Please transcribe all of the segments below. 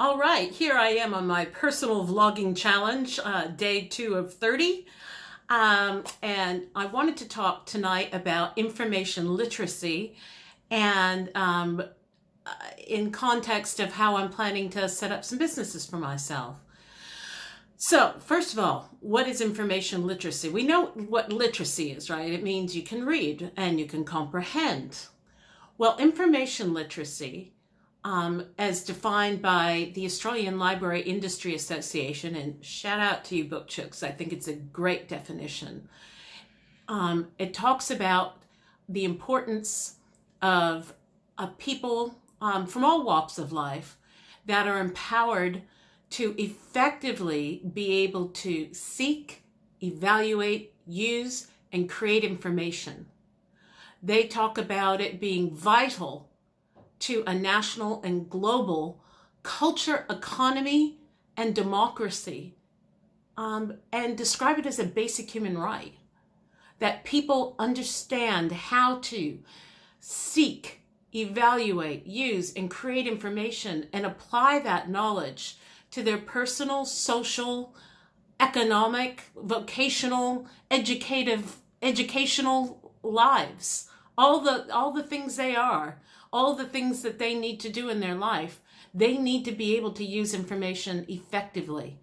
All right, here I am on my personal vlogging challenge, day 2 of 30. And I wanted to talk tonight about information literacy and in context of how I'm planning to set up some businesses for myself. So, first of all, what is information literacy? We know what literacy is, right? It means you can read and you can comprehend. Well, information literacy, as defined by the Australian Library Industry Association, and shout out to you Bookchooks, I think it's a great definition. It talks about the importance of people from all walks of life that are empowered to effectively be able to seek, evaluate, use, and create information. They talk about it being vital to a national and global culture, economy, and democracy, and describe it as a basic human right, that people understand how to seek, evaluate, use, and create information and apply that knowledge to their personal, social, economic, vocational, educational lives. All the things they are, all the things that they need to do in their life, they need to be able to use information effectively.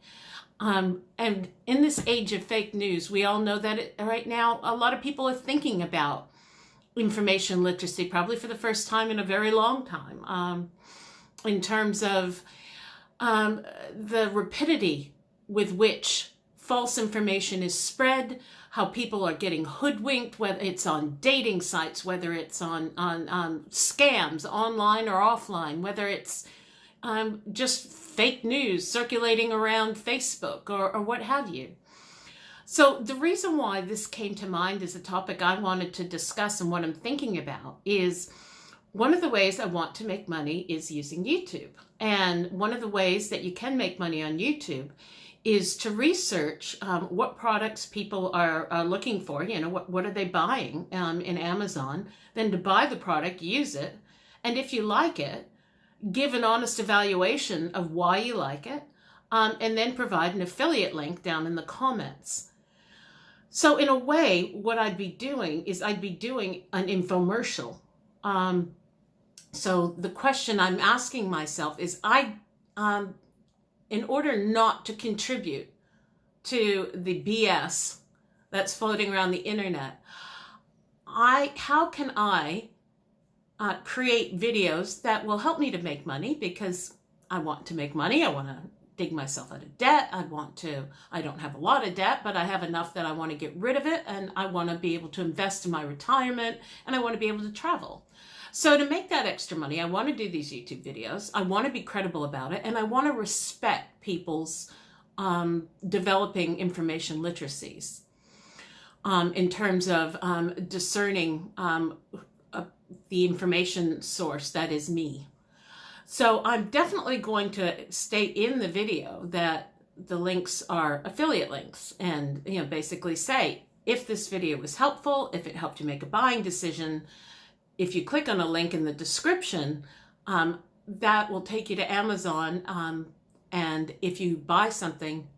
And in this age of fake news, we all know that right now a lot of people are thinking about information literacy, probably for the first time in a very long time, in terms of the rapidity with which false information is spread, how people are getting hoodwinked, whether it's on dating sites, whether it's on scams online or offline, whether it's just fake news circulating around Facebook or what have you. So the reason why this came to mind as a topic I wanted to discuss and what I'm thinking about is one of the ways I want to make money is using YouTube. And one of the ways that you can make money on YouTube is to research what products people are looking for, what are they buying in Amazon, then to buy the product, use it, and if you like it, give an honest evaluation of why you like it, and then provide an affiliate link down in the comments. So in a way, what I'd be doing is I'd be doing an infomercial. So the question I'm asking myself is, in order not to contribute to the BS that's floating around the internet, how can I create videos that will help me to make money? Because I want to make money. I want to dig myself out of debt. I don't have a lot of debt, but I have enough that I want to get rid of it, and I want to be able to invest in my retirement, and I want to be able to travel. So to make that extra money, I want to do these YouTube videos. I want to be credible about it, and I want to respect people's developing information literacies in terms of discerning the information source that is me. So I'm definitely going to state in the video that the links are affiliate links, and basically say, if this video was helpful, if it helped you make a buying decision, if you click on a link in the description, that will take you to Amazon, and if you buy something,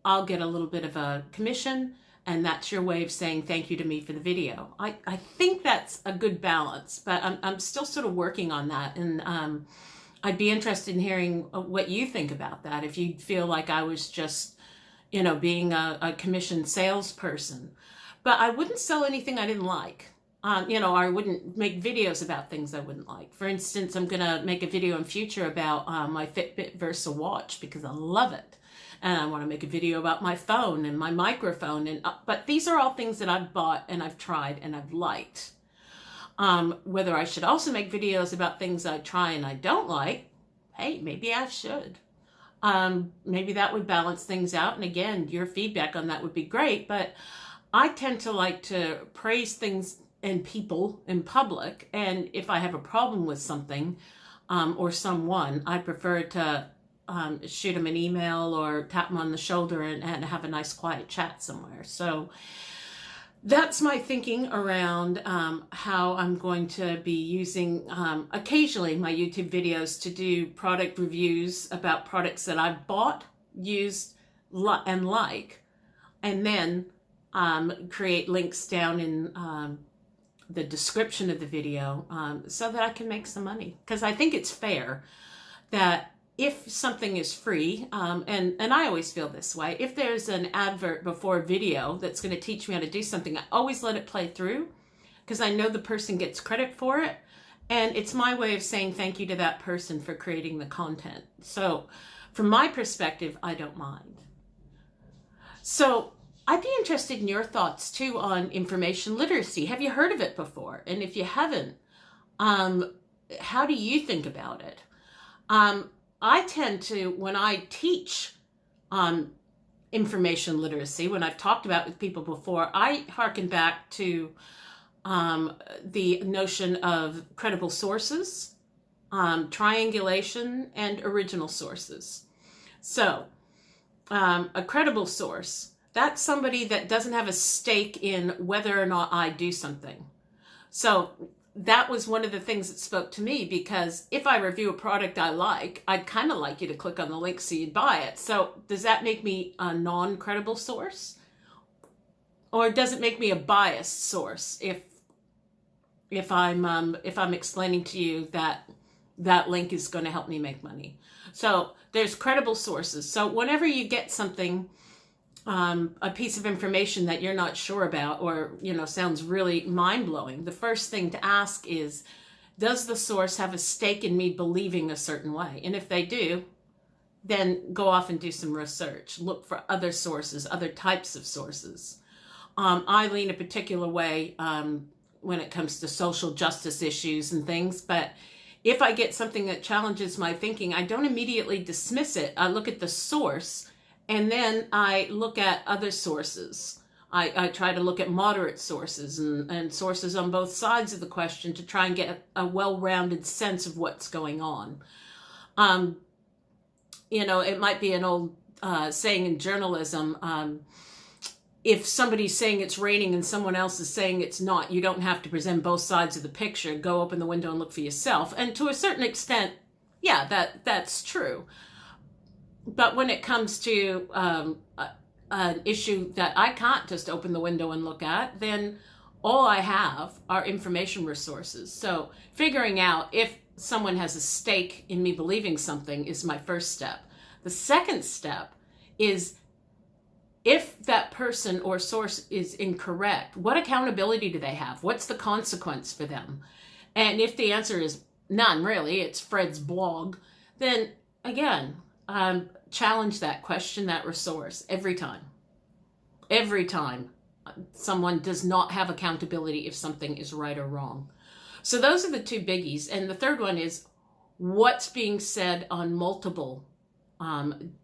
I'll get a little bit of a commission, and that's your way of saying thank you to me for the video. I think that's a good balance, but I'm still sort of working on that, and I'd be interested in hearing what you think about that, if you feel like I was just, being a commissioned salesperson. But I wouldn't sell anything I didn't like. I wouldn't make videos about things I wouldn't like. For instance, I'm going to make a video in future about my Fitbit Versa watch because I love it. And I want to make a video about my phone and my microphone. But these are all things that I've bought and I've tried and I've liked. Whether I should also make videos about things I try and I don't like, hey, maybe I should. Maybe that would balance things out. And again, your feedback on that would be great. But I tend to like to praise things and people in public, and if I have a problem with something or someone, I prefer to shoot them an email or tap them on the shoulder and have a nice quiet chat somewhere. So that's my thinking around how I'm going to be using occasionally my YouTube videos to do product reviews about products that I've bought, used, and like, and then create links down in the description of the video so that I can make some money. Because I think it's fair that if something is free, and I always feel this way, if there's an advert before a video that's going to teach me how to do something, I always let it play through because I know the person gets credit for it. And it's my way of saying thank you to that person for creating the content. So from my perspective, I don't mind. So I'd be interested in your thoughts too on information literacy. Have you heard of it before? And if you haven't, how do you think about it? I tend to, when I teach information literacy, when I've talked about it with people before, I hearken back to the notion of credible sources, triangulation, and original sources. So a credible source, that's somebody that doesn't have a stake in whether or not I do something. So that was one of the things that spoke to me, because if I review a product I like, I'd kind of like you to click on the link so you'd buy it. So does that make me a non-credible source? Or does it make me a biased source if I'm explaining to you that that link is going to help me make money? So there's credible sources. So whenever you get something, a piece of information that you're not sure about, or, sounds really mind-blowing, the first thing to ask is, does the source have a stake in me believing a certain way? And if they do, then go off and do some research. Look for other sources, other types of sources. I lean a particular way when it comes to social justice issues and things, but if I get something that challenges my thinking, I don't immediately dismiss it. I look at the source, and then I look at other sources. I try to look at moderate sources and sources on both sides of the question to try and get a well-rounded sense of what's going on. It might be an old saying in journalism, if somebody's saying it's raining and someone else is saying it's not, you don't have to present both sides of the picture. Go open the window and look for yourself. And to a certain extent, yeah, that's true. But when it comes to an issue that I can't just open the window and look at, then all I have are information resources. So figuring out if someone has a stake in me believing something is my first step. The second step is, if that person or source is incorrect, what accountability do they have? What's the consequence for them? And if the answer is none, really, it's Fred's blog, then again, challenge that, question that resource every time. Every time someone does not have accountability if something is right or wrong. So those are the two biggies. And the third one is what's being said on multiple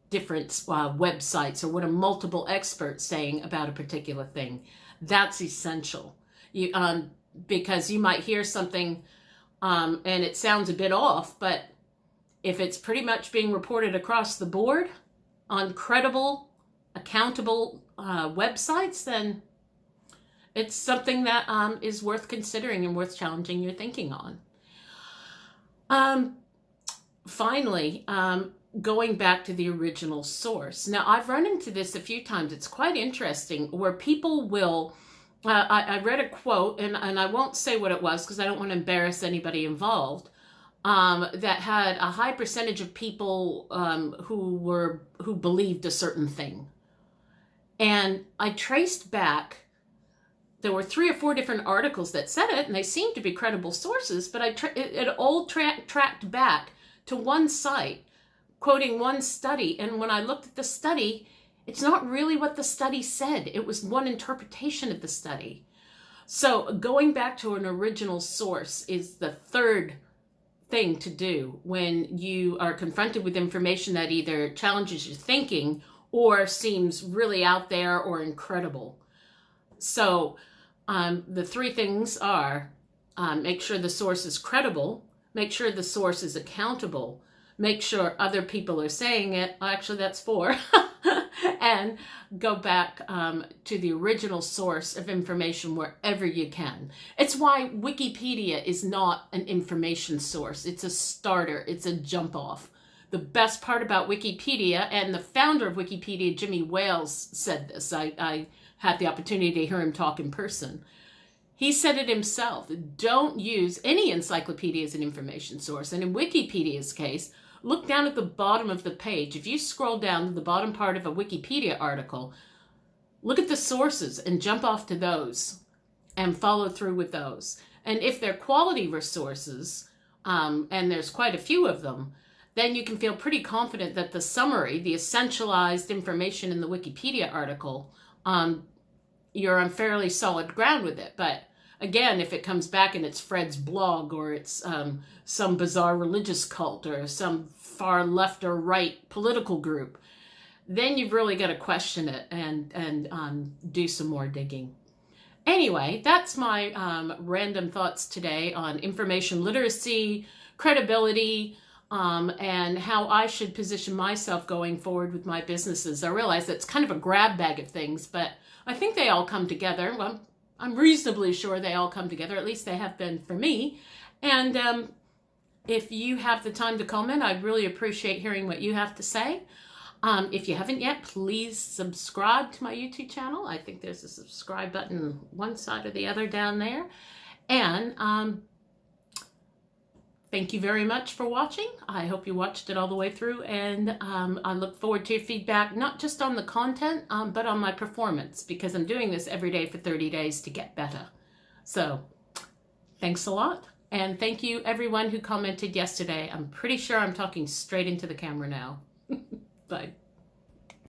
different websites, or what are multiple experts saying about a particular thing. That's essential. Because you might hear something and it sounds a bit off, but if it's pretty much being reported across the board on credible, accountable websites, then it's something that is worth considering and worth challenging your thinking on. Finally, going back to the original source. Now, I've run into this a few times. It's quite interesting where people will, I read a quote, and I won't say what it was because I don't want to embarrass anybody involved, that had a high percentage of people who believed a certain thing. And I traced back, there were 3 or 4 different articles that said it, and they seemed to be credible sources, but it all tracked back to one site, quoting one study. And when I looked at the study, it's not really what the study said. It was one interpretation of the study. So going back to an original source is the third thing to do when you are confronted with information that either challenges your thinking or seems really out there or incredible. So the 3 things are make sure the source is credible, make sure the source is accountable, make sure other people are saying it. Actually, that's 4. and go back to the original source of information wherever you can. It's why Wikipedia is not an information source. It's a starter. It's a jump off. The best part about Wikipedia, and the founder of Wikipedia, Jimmy Wales, said this. I had the opportunity to hear him talk in person. He said it himself. Don't use any encyclopedia as an information source. And in Wikipedia's case, look down at the bottom of the page. If you scroll down to the bottom part of a Wikipedia article, look at the sources and jump off to those and follow through with those. And if they're quality resources, and there's quite a few of them, then you can feel pretty confident that the summary, the essentialized information in the Wikipedia article, you're on fairly solid ground with it. But again, if it comes back and it's Fred's blog, or it's some bizarre religious cult, or some far left or right political group, then you've really got to question it and do some more digging. Anyway, that's my random thoughts today on information literacy, credibility, and how I should position myself going forward with my businesses. I realize that's kind of a grab bag of things, but I think they all come together. Well, I'm reasonably sure they all come together. At least they have been for me. And if you have the time to comment, I'd really appreciate hearing what you have to say. If you haven't yet, please subscribe to my YouTube channel. I think there's a subscribe button one side or the other down there. And thank you very much for watching. I hope you watched it all the way through, and I look forward to your feedback, not just on the content, but on my performance, because I'm doing this every day for 30 days to get better. So thanks a lot, and thank you everyone who commented yesterday. I'm pretty sure I'm talking straight into the camera now. Bye.